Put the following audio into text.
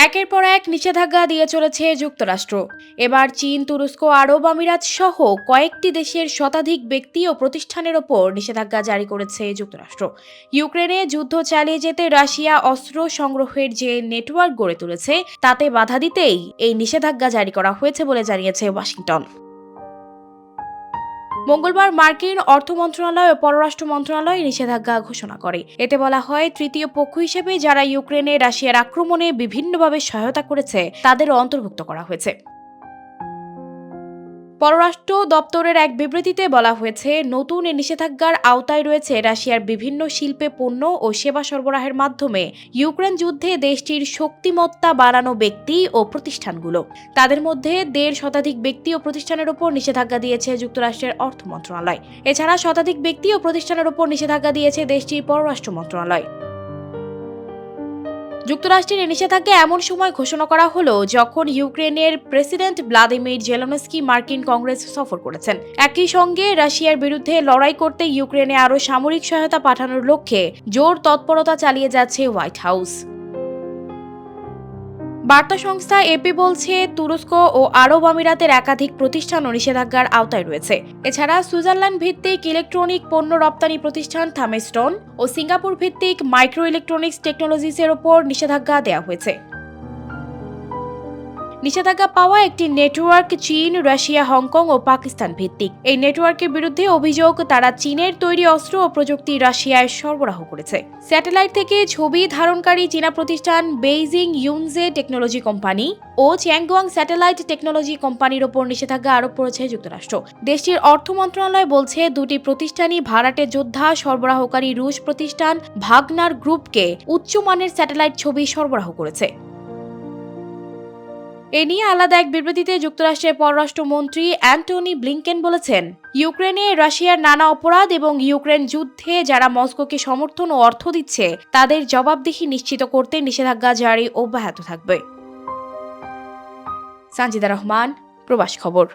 একের পর এক নিষেধাজ্ঞা দিয়ে চলেছে যুক্তরাষ্ট্র। এবার চীন, তুরস্ক, আরব আমিরাত সহ কয়েকটি দেশের শতাধিক ব্যক্তি ও প্রতিষ্ঠানের ওপর নিষেধাজ্ঞা জারি করেছে যুক্তরাষ্ট্র। ইউক্রেনে যুদ্ধ চালিয়ে যেতে রাশিয়া অস্ত্র সংগ্রহের যে নেটওয়ার্ক গড়ে তুলেছে তাতে বাধা দিতেই এই নিষেধাজ্ঞা জারি করা হয়েছে বলে জানিয়েছে ওয়াশিংটন। মঙ্গলবার মার্কিন অর্থ মন্ত্রণালয় ও পররাষ্ট্র মন্ত্রণালয় নিষেধাজ্ঞা ঘোষণা করে। এতে বলা হয়, তৃতীয় পক্ষ হিসেবে যারা ইউক্রেনে রাশিয়ার আক্রমণে বিভিন্নভাবে সহায়তা করেছে তাদেরও অন্তর্ভুক্ত করা হয়েছে। পররাষ্ট্র দপ্তরের এক বিবৃতিতে বলা হয়েছে, নতুন এই নিষেধাজ্ঞার আওতায় রয়েছে রাশিয়ার বিভিন্ন শিল্পে পণ্য ও সেবা সরবরাহের মাধ্যমে ইউক্রেন যুদ্ধে দেশটির শক্তিমত্তা বাড়ানো ব্যক্তি ও প্রতিষ্ঠানগুলো। তাদের মধ্যে ১.৫ শতাধিক ব্যক্তি ও প্রতিষ্ঠানের উপর নিষেধাজ্ঞা দিয়েছে যুক্তরাষ্ট্রের অর্থ মন্ত্রণালয়। এছাড়া শতাধিক ব্যক্তি ও প্রতিষ্ঠানের উপর নিষেধাজ্ঞা দিয়েছে দেশটির পররাষ্ট্র মন্ত্রণালয়। যুক্তরাষ্ট্রের এই নিষেধাজ্ঞা এমন সময় ঘোষণা করা হলো যখন ইউক্রেনের প্রেসিডেন্ট ভ্লাদিমির জেলেনস্কি মার্কিন কংগ্রেস সফর করেছেন। একই সঙ্গে রাশিয়ার বিরুদ্ধে লড়াই করতে ইউক্রেনে আরও সামরিক সহায়তা পাঠানোর লক্ষ্যে জোর তৎপরতা চালিয়ে যাচ্ছে হোয়াইট হাউস। বার্তা সংস্থা এপি বলছে, তুরস্ক ও আরব আমিরাতের একাধিক প্রতিষ্ঠানও নিষেধাজ্ঞার আওতায় রয়েছে। এছাড়া সুইজারল্যান্ড ভিত্তিক ইলেকট্রনিক পণ্য রপ্তানি প্রতিষ্ঠান থামেস্টন ও সিঙ্গাপুর ভিত্তিক মাইক্রো ইলেকট্রনিক্স টেকনোলজিসের ওপর নিষেধাজ্ঞা দেওয়া হয়েছে। নিষেধাজ্ঞা পাওয়া একটি নেটওয়ার্ক চীন, রাশিয়া, হংকং ও পাকিস্তান ভিত্তিক। এই নেটওয়ার্কের বিরুদ্ধে অভিযোগ, তারা চীনের তৈরি অস্ত্র ও প্রযুক্তি রাশিয়ায় সরবরাহ করেছে। স্যাটেলাইট থেকে ছবি ধারণকারী চীনা প্রতিষ্ঠান বেইজিং ইউনজে টেকনোলজি কোম্পানি ও চ্যাংগুয়াং স্যাটেলাইট টেকনোলজি কোম্পানির ওপর নিষেধাজ্ঞা আরোপ করেছে যুক্তরাষ্ট্র। দেশটির অর্থ মন্ত্রণালয় বলছে, দুটি প্রতিষ্ঠানই ভাড়াটে যোদ্ধা সরবরাহকারী রুশ প্রতিষ্ঠান ভাগনার গ্রুপকে উচ্চমানের স্যাটেলাইট ছবি সরবরাহ করেছে। এ নিয়ে আলাদা এক বিবৃতিতে যুক্তরাষ্ট্রের পররাষ্ট্রমন্ত্রী অ্যান্টনি ব্লিংকেন বলেছেন, ইউক্রেনে রাশিয়ার নানা অপরাধ এবং ইউক্রেন যুদ্ধে যারা মস্কোকে সমর্থন ও অর্থ দিচ্ছে তাদের জবাবদিহি নিশ্চিত করতে নিষেধাজ্ঞা জারি অব্যাহত থাকবে। সানজিদা রহমান, প্রবাস খবর।